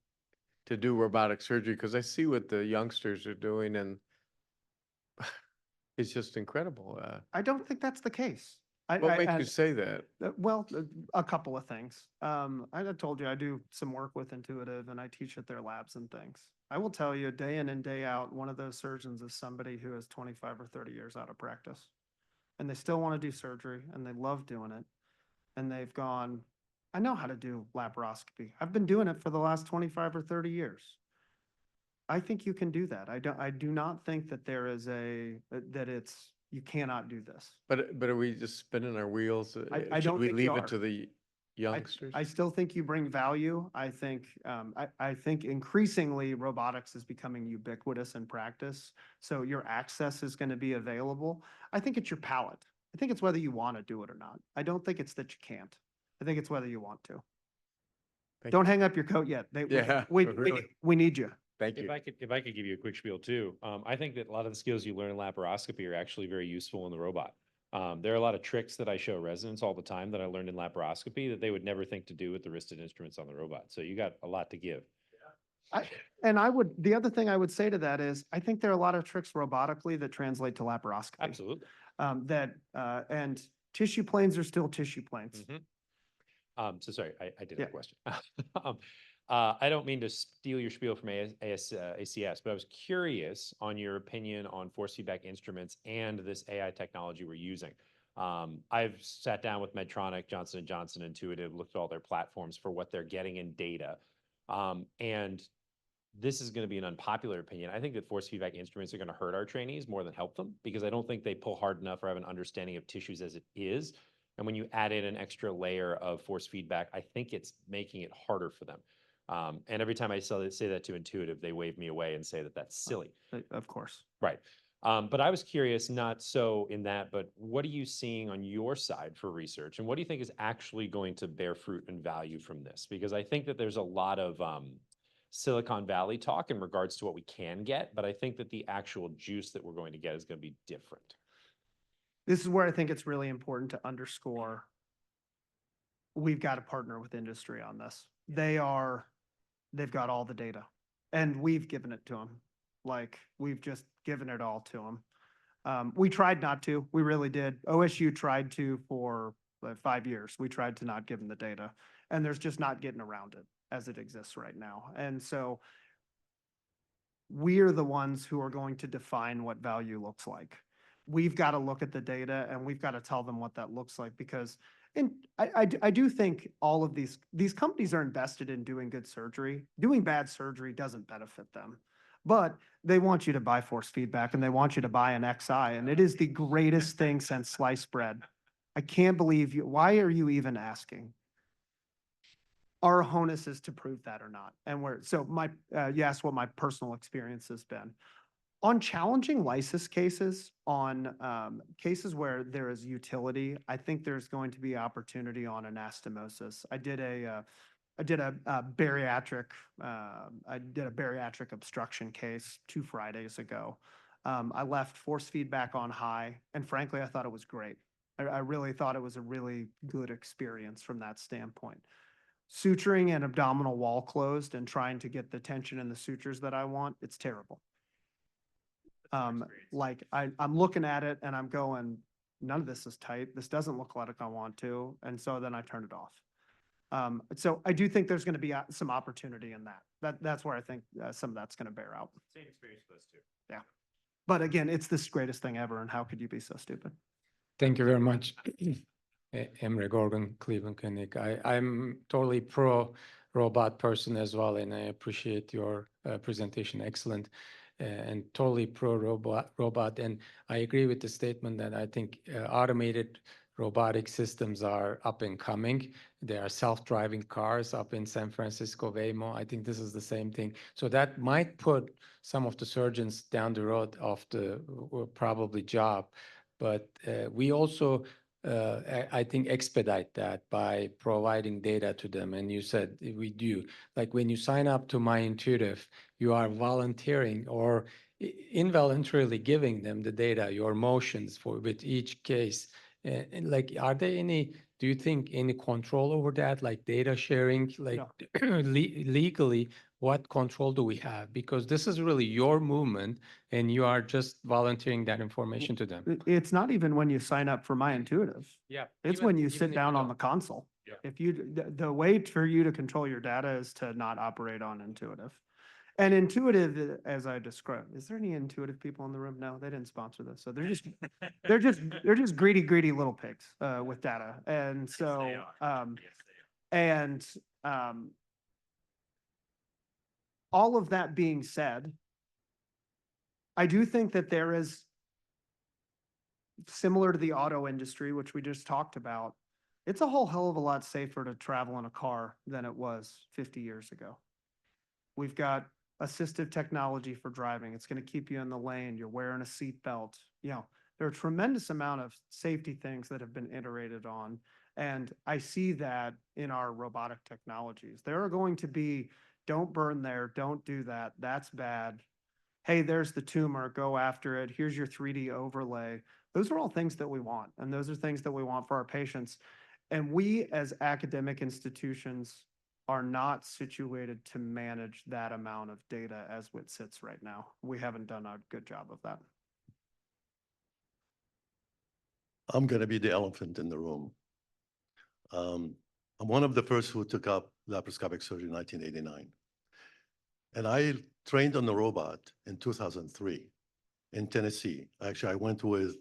to do robotic surgery? Because I see what the youngsters are doing, and it's just incredible. I don't think that's the case. What makes you say that? Well, a couple of things. I told you I do some work with Intuitive and I teach at their labs and things. I will tell you day in and day out, one of those surgeons is somebody who is 25 or 30 years out of practice. And they still want to do surgery and they love doing it. And they've gone, I know how to do laparoscopy. I've been doing it for the last 25 or 30 years. I think you can do that. I do not think that there is you cannot do this. But are we just spinning our wheels? I Should don't we think leave you it are. to the youngsters? I still think you bring value. I think increasingly robotics is becoming ubiquitous in practice. So your access is going to be available. I think it's your palate. I think it's whether you want to do it or not. I don't think it's that you can't. I think it's whether you want to. Don't hang up your coat yet. Yeah, really. We need you. Thank you. If I could give you a quick spiel too, I think that a lot of the skills you learn in laparoscopy are actually very useful in the robot. There are a lot of tricks that I show residents all the time that I learned in laparoscopy that they would never think to do with the wristed instruments on the robot. So you got a lot to give. The other thing I would say to that is, I think there are a lot of tricks robotically that translate to laparoscopy. Absolutely. And tissue planes are still tissue planes. So sorry, I did Yeah. have a question. I don't mean to steal your spiel from ACS, but I was curious on your opinion on force feedback instruments and this AI technology we're using. I've sat down with Medtronic, Johnson & Johnson, Intuitive, looked at all their platforms for what they're getting in data. And this is going to be an unpopular opinion. I think that force feedback instruments are going to hurt our trainees more than help them, because I don't think they pull hard enough or have an understanding of tissues as it is. And when you add in an extra layer of force feedback, I think it's making it harder for them. And every time I say that to Intuitive, they wave me away and say that that's silly. Of course. Right. But I was curious, not so in that, but what are you seeing on your side for research? And what do you think is actually going to bear fruit and value from this? Because I think that there's a lot of Silicon Valley talk in regards to what we can get, but I think that the actual juice that we're going to get is going to be different. This is where I think it's really important to underscore we've got to partner with industry on this. They've got all the data and we've given it to them. Like, we've just given it all to them. We tried not to, we really did. OSU tried to for 5 years. We tried to not give them the data, and there's just not getting around it as it exists right now. And so we're the ones who are going to define what value looks like. we've got to look at the data and we've got to tell them what that looks like because, and I do think all of these companies are invested in doing good surgery. Doing bad surgery doesn't benefit them. But they want you to buy force feedback and they want you to buy an XI, and it is the greatest thing since sliced bread. I can't believe you. Why are you even asking? Our onus is to prove that or not. And you asked what my personal experience has been. On challenging lysis cases, on cases where there is utility, I think there's going to be opportunity on anastomosis. I did a bariatric obstruction case 2 Fridays ago. I left force feedback on high, and frankly, I thought it was great. I really thought it was a really good experience from that standpoint. Suturing an abdominal wall closed and trying to get the tension in the sutures that I want, it's terrible. Like I'm looking at it and I'm going, none of this is tight. This doesn't look like I want to. And so then I turn it off. So I do think there's going to be some opportunity in that. That's where I think some of that's going to bear out. Same experience with us too. Yeah. But again, it's the greatest thing ever. And how could you be so stupid? Thank you very much. Emre Gorgon, Cleveland Clinic. I'm totally pro robot person as well, and I appreciate your presentation. Excellent. And totally pro robot. And I agree with the statement that I think automated robotic systems are up and coming. There are self-driving cars up in San Francisco, Waymo. I think this is the same thing. So that might put some of the surgeons down the road of the probably job. But we also, I think, expedite that by providing data to them. And you said we do. Like when you sign up to MyIntuitive, you are volunteering or involuntarily giving them the data, your motions with each case. And like, are there do you think any control over that, like data sharing, like legally, what control do we have? Because this is really your movement and you are just volunteering that information to them. It's not even when you sign up for MyIntuitive. Yeah. It's when you sit down on the console. Yeah. If the way for you to control your data is to not operate on Intuitive. And Intuitive, as I described, is there any Intuitive people in the room? No, they didn't sponsor this. So they're just greedy little pigs with data. And so, all of that being said, I do think that there is, similar to the auto industry, which we just talked about, it's a whole hell of a lot safer to travel in a car than it was 50 years ago. We've got assistive technology for driving. It's going to keep you in the lane. You're wearing a seatbelt. You know, there are a tremendous amount of safety things that have been iterated on. And I see that in our robotic technologies. There are going to be, don't burn there, don't do that, that's bad. Hey, there's the tumor, go after it. Here's your 3D overlay. Those are all things that we want. And those are things that we want for our patients. And we as academic institutions are not situated to manage that amount of data as it sits right now. We haven't done a good job of that. I'm going to be the elephant in the room. I'm one of the first who took up laparoscopic surgery in 1989. And I trained on the robot in 2003 in Tennessee. Actually, I went with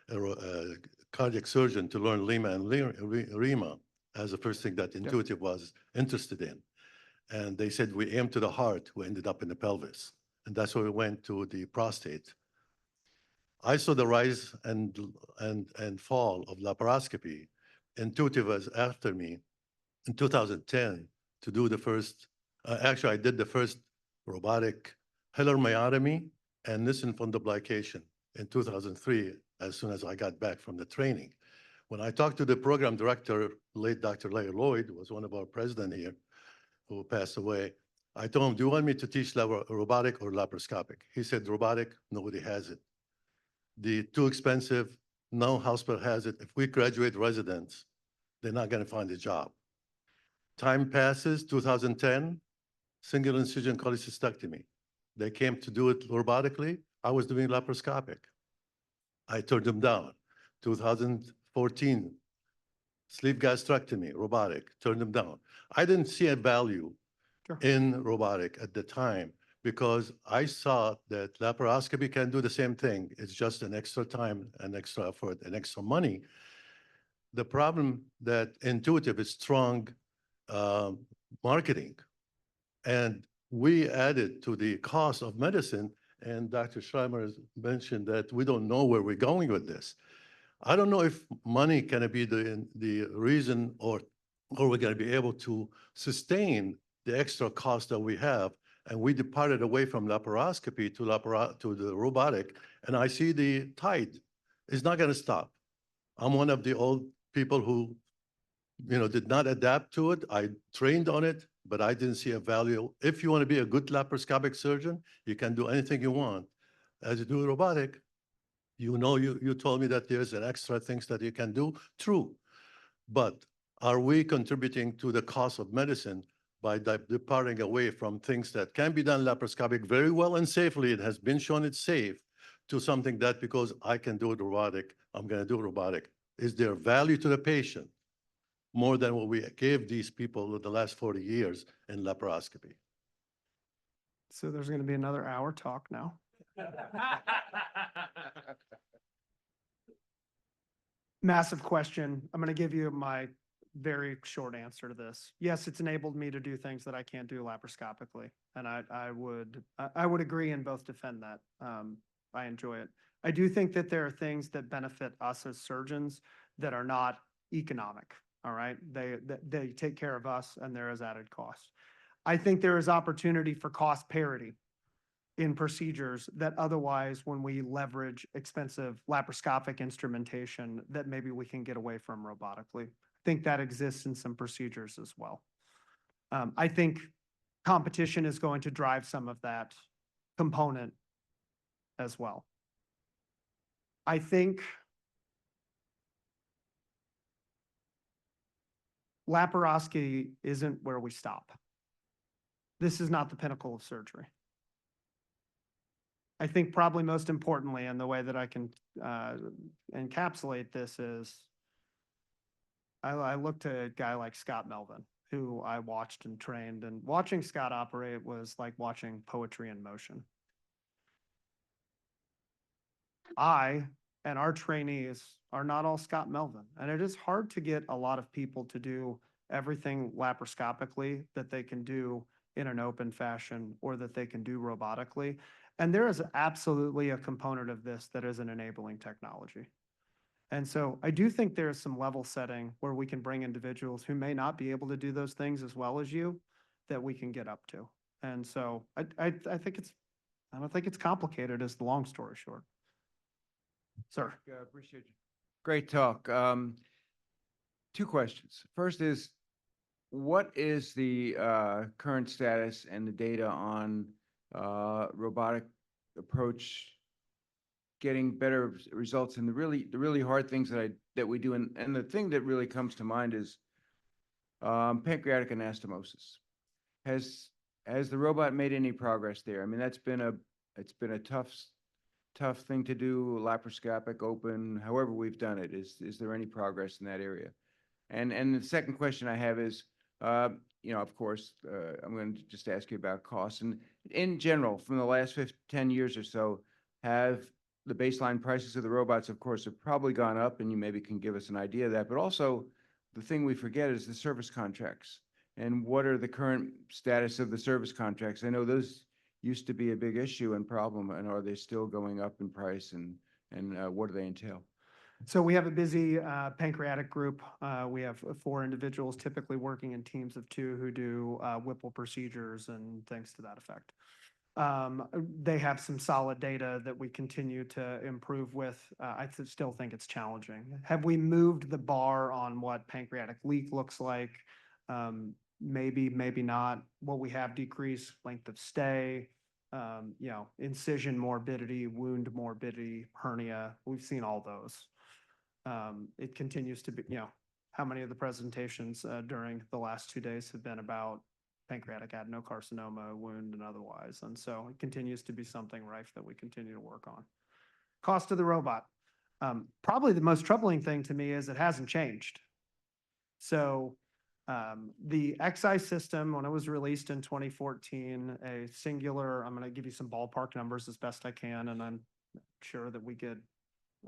a cardiac surgeon to learn Lima and Rima as the first thing that Intuitive was interested in. And they said, we aim to the heart, we ended up in the pelvis. And that's where we went to the prostate. I saw the rise and fall of laparoscopy. Intuitive was after me in 2010 to do the first, actually I did the first robotic hilar myotomy and Nissen fundoplication in 2003, as soon as I got back from the training. When I talked to the program director, late Dr. Larry Lloyd, who was one of our president here, who passed away, I told him, do you want me to teach robotic or laparoscopic? He said, robotic, nobody has it. Too expensive, no hospital has it. If we graduate residents, they're not gonna find a job. Time passes, 2010, single incision cholecystectomy. They came to do it robotically. I was doing laparoscopic. I turned them down. 2014, sleeve gastrectomy, robotic, turned them down. I didn't see a value in robotic at the time because I saw that laparoscopy can do the same thing. It's just an extra time, an extra effort, and extra money. The problem that Intuitive is strong um, marketing. And we added to the cost of medicine, and Dr. Schreiber has mentioned that we don't know where we're going with this. I don't know if money can be the reason or we're going to be able to sustain the extra cost that we have. And we departed away from laparoscopy to the robotic, and I see the tide is not going to stop. I'm one of the old people who, did not adapt to it. I trained on it, but I didn't see a value. If you want to be a good laparoscopic surgeon, you can do anything you want. As you do robotic, you told me that there's an extra things that you can do. True. But are we contributing to the cost of medicine by departing away from things that can be done laparoscopic very well and safely? It has been shown it's safe, to something that because I can do it robotic, I'm going to do robotic. Is there value to the patient more than what we gave these people the last 40 years in laparoscopy? So there's going to be another hour talk now. Massive question. I'm going to give you my very short answer to this. Yes, it's enabled me to do things that I can't do laparoscopically, and I would agree and both defend that. I enjoy it. I do think that there are things that benefit us as surgeons that are not economic. All right, they take care of us, and there is added cost. I think there is opportunity for cost parity in procedures that otherwise, when we leverage expensive laparoscopic instrumentation, that maybe we can get away from robotically. I think that exists in some procedures as well. I think competition is going to drive some of that component as well. I think laparoscopy isn't where we stop. This is not the pinnacle of surgery. I think probably most importantly, and the way that I can encapsulate this is, I looked at a guy like Scott Melvin, who I watched and trained, and watching Scott operate was like watching poetry in motion. I and our trainees are not all Scott Melvin, and it is hard to get a lot of people to do everything laparoscopically that they can do in an open fashion or that they can do robotically. And there is absolutely a component of this that is an enabling technology. And so I do think there's some level setting where we can bring individuals who may not be able to do those things as well as you, that we can get up to. And so I think I don't think it's complicated, is the long story short. Sir. Yeah, appreciate you. Great talk. Two questions. First is, what is the current status and the data on robotic approach getting better results in the really hard things that we do? And the thing that really comes to mind is pancreatic anastomosis. Has the robot made any progress there? I mean, it's been a tough thing to do, laparoscopic, open, however we've done it. Is there any progress in that area? And the second question I have is, of course, I'm going to just ask you about costs. And in general, from the last 10 years or so, have the baseline prices of the robots, of course, have probably gone up, and you maybe can give us an idea of that. But also, the thing we forget is the service contracts. And what are the current status of the service contracts? I know those used to be a big issue and problem, and are they still going up in price, and what do they entail? So we have a busy pancreatic group. We have 4 individuals typically working in teams of 2 who do Whipple procedures and things to that effect. They have some solid data that we continue to improve with. I still think it's challenging. Have we moved the bar on what pancreatic leak looks like? Maybe, maybe not. What we have decreased length of stay, incision morbidity, wound morbidity, hernia. We've seen all those. It continues to be, how many of the presentations during the last 2 days have been about pancreatic adenocarcinoma, wound, and otherwise. And so it continues to be something rife that we continue to work on. Cost of the robot. Probably the most troubling thing to me is it hasn't changed. So The XI system, when it was released in 2014, a singular, I'm going to give you some ballpark numbers as best I can, and I'm sure that we get,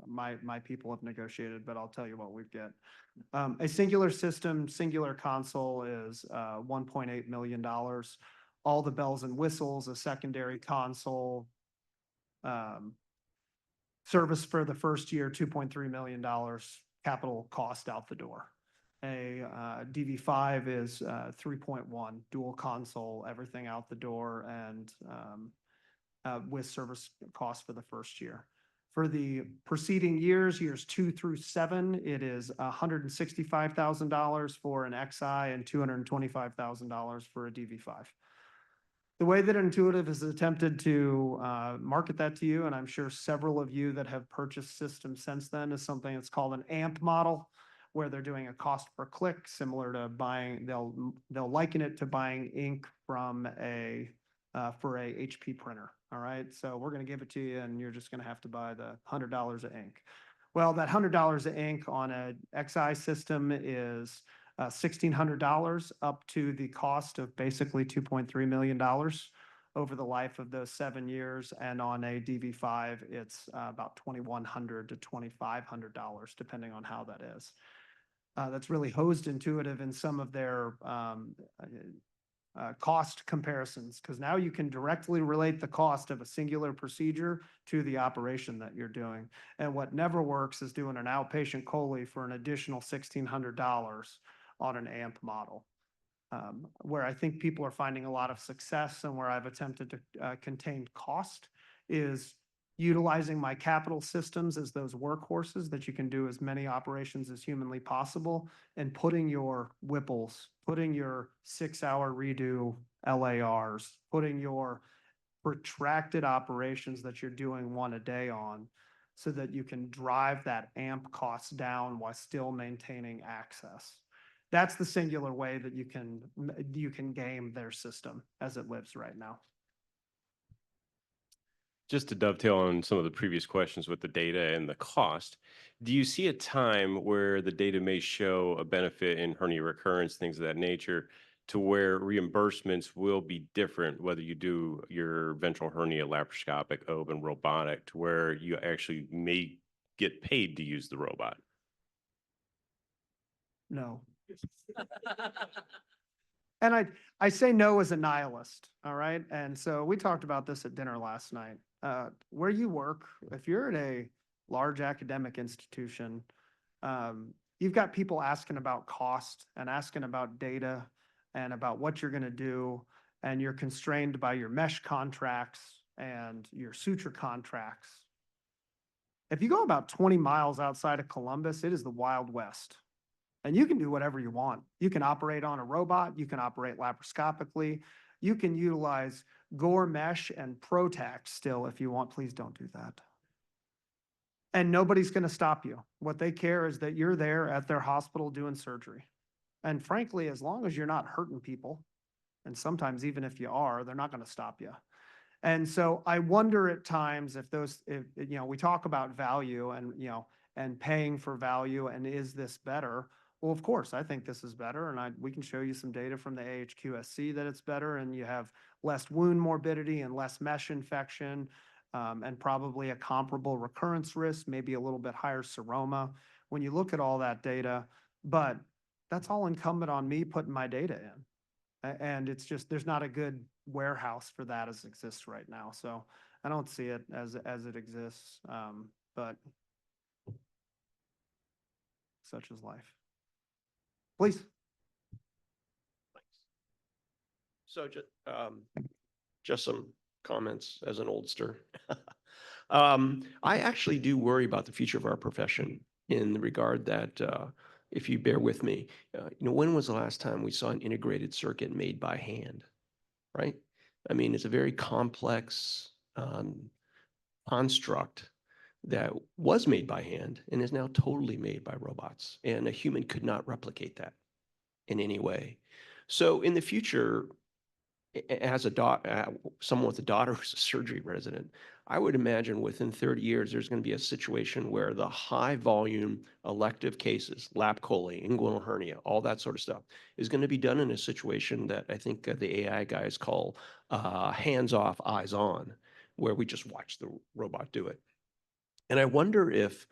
my people have negotiated, but I'll tell you what we get. A singular system, singular console is $1.8 million. All the bells and whistles, a secondary console, service for the first year, $2.3 million, capital cost out the door. A DV5 is 3.1, dual console, everything out the door, and with service cost for the first year. For the preceding years, years 2 through 7, it is $165,000 for an XI and $225,000 for a DV5. The way that Intuitive has attempted to market that to you, and I'm sure several of you that have purchased systems since then, is something that's called an AMP model, where they're doing a cost per click, similar to buying, they'll liken it to buying ink from for a HP printer, all right? So we're gonna give it to you, and you're just gonna have to buy the $100 of ink. Well, that $100 of ink on a XI system is $1,600, up to the cost of basically $2.3 million over the life of those 7 years. And on a DV5, it's about $2,100 to $2,500, depending on how that is. That's really hosed Intuitive in some of their cost comparisons, because now you can directly relate the cost of a singular procedure to the operation that you're doing. And what never works is doing an outpatient chole for an additional $1,600 on an AMP model. Where I think people are finding a lot of success and where I've attempted to contain cost is utilizing my capital systems as those workhorses that you can do as many operations as humanly possible, and putting your Whipples, putting your 6-hour redo LARs, putting your protracted operations that you're doing 1 a day on, so that you can drive that AMP cost down while still maintaining access. That's the singular way that you can game their system as it lives right now. Just to dovetail on some of the previous questions with the data and the cost, do you see a time where the data may show a benefit in hernia recurrence, things of that nature, to where reimbursements will be different, whether you do your ventral hernia laparoscopic, OB, and robotic, to where you actually may get paid to use the robot? No. And I say no as a nihilist, all right? And so we talked about this at dinner last night. Where you work, if you're at a large academic institution, you've got people asking about cost and asking about data and about what you're going to do, and you're constrained by your mesh contracts and your suture contracts. If you go about 20 miles outside of Columbus, it is the Wild West. And you can do whatever you want. You can operate on a robot. You can operate laparoscopically. You can utilize Gore Mesh and Protact still if you want. Please don't do that. And nobody's going to stop you. What they care is that you're there at their hospital doing surgery. And frankly, as long as you're not hurting people, and sometimes even if you are, they're not going to stop you. And so I wonder at times if we talk about value and, and paying for value, and is this better? Well, of course, I think this is better, and we can show you some data from the AHQSC that it's better, and you have less wound morbidity and less mesh infection, and probably a comparable recurrence risk, maybe a little bit higher seroma when you look at all that data. But that's all incumbent on me putting my data in. And it's just, there's not a good warehouse for that as exists right now. So I don't see it as it exists, but such is life. Please. So just some comments as an oldster. I actually do worry about the future of our profession in the regard that, if you bear with me, when was the last time we saw an integrated circuit made by hand, right? I mean, it's a very complex construct that was made by hand and is now totally made by robots. And a human could not replicate that in any way. So in the future, as a someone with a daughter who's a surgery resident, I would imagine within 30 years, there's going to be a situation where the high volume elective cases, lap chole, inguinal hernia, all that sort of stuff is going to be done in a situation that I think the AI guys call hands off, eyes on, where we just watch the robot do it. And I wonder if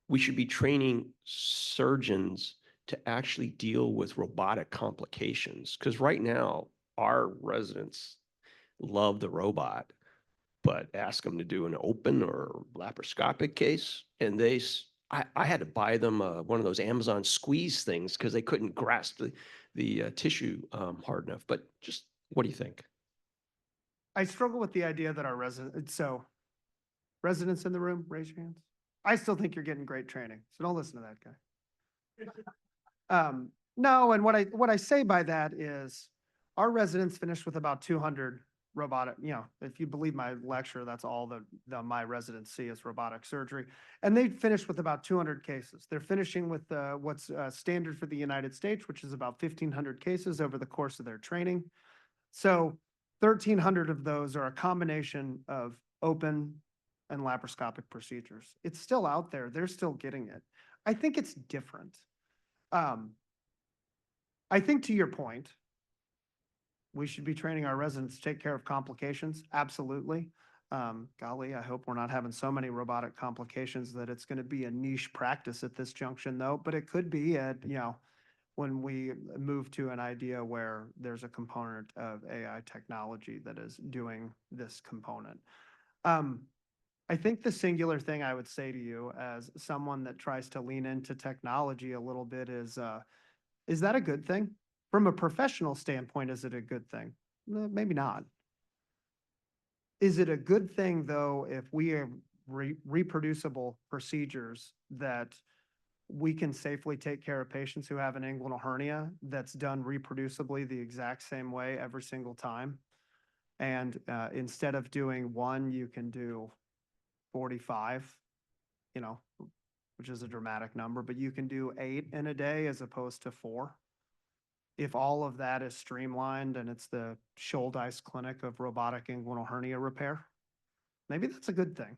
we should be training surgeons to actually deal with robotic complications. Because right now, our residents love the robot, but ask them to do an open or laparoscopic case, and I had to buy them one of those Amazon squeeze things because they couldn't grasp the tissue hard enough. But just what do you think? I struggle with the idea that our residents in the room, raise your hands. I still think you're getting great training, so don't listen to that guy. No, and what I say by that is our residents finished with about 200 robotic, if you believe my lecture, that's all my residents see is robotic surgery. And they finished with about 200 cases. They're finishing with what's standard for the United States, which is about 1,500 cases over the course of their training. So 1,300 of those are a combination of open and laparoscopic procedures. It's still out there. They're still getting it. I think it's different. I think to your point, we should be training our residents to take care of complications. Absolutely. Golly, I hope we're not having so many robotic complications that it's going to be a niche practice at this junction though, but it could be when we move to an idea where there's a component of AI technology that is doing this component. I think the singular thing I would say to you as someone that tries to lean into technology a little bit is that a good thing? From a professional standpoint, is it a good thing? Maybe not. Is it a good thing, though, if we have reproducible procedures that we can safely take care of patients who have an inguinal hernia that's done reproducibly the exact same way every single time? And instead of doing one, you can do 45, which is a dramatic number, but you can do 8 in a day as opposed to 4. If all of that is streamlined and it's the Schuldeis Clinic of robotic inguinal hernia repair, maybe that's a good thing.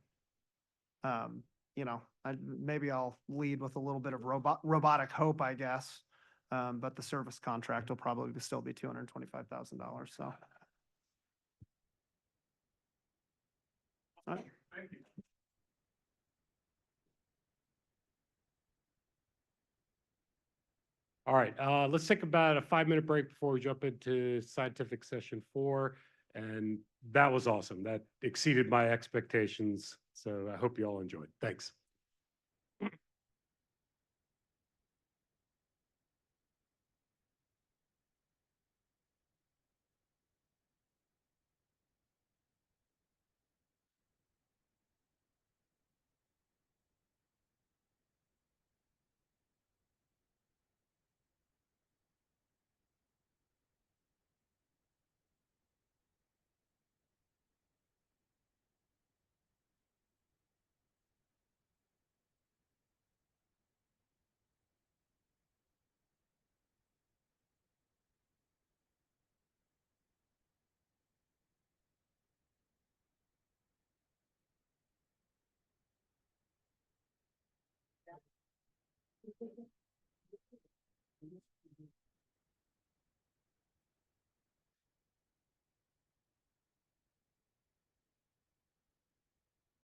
Maybe I'll lead with a little bit of robotic hope, I guess. But the service contract will probably still be $225,000. So. All right. Thank you. All right, let's take about a 5-minute break before we jump into scientific session 4. And that was awesome. That exceeded my expectations. So I hope you all enjoyed. Thanks.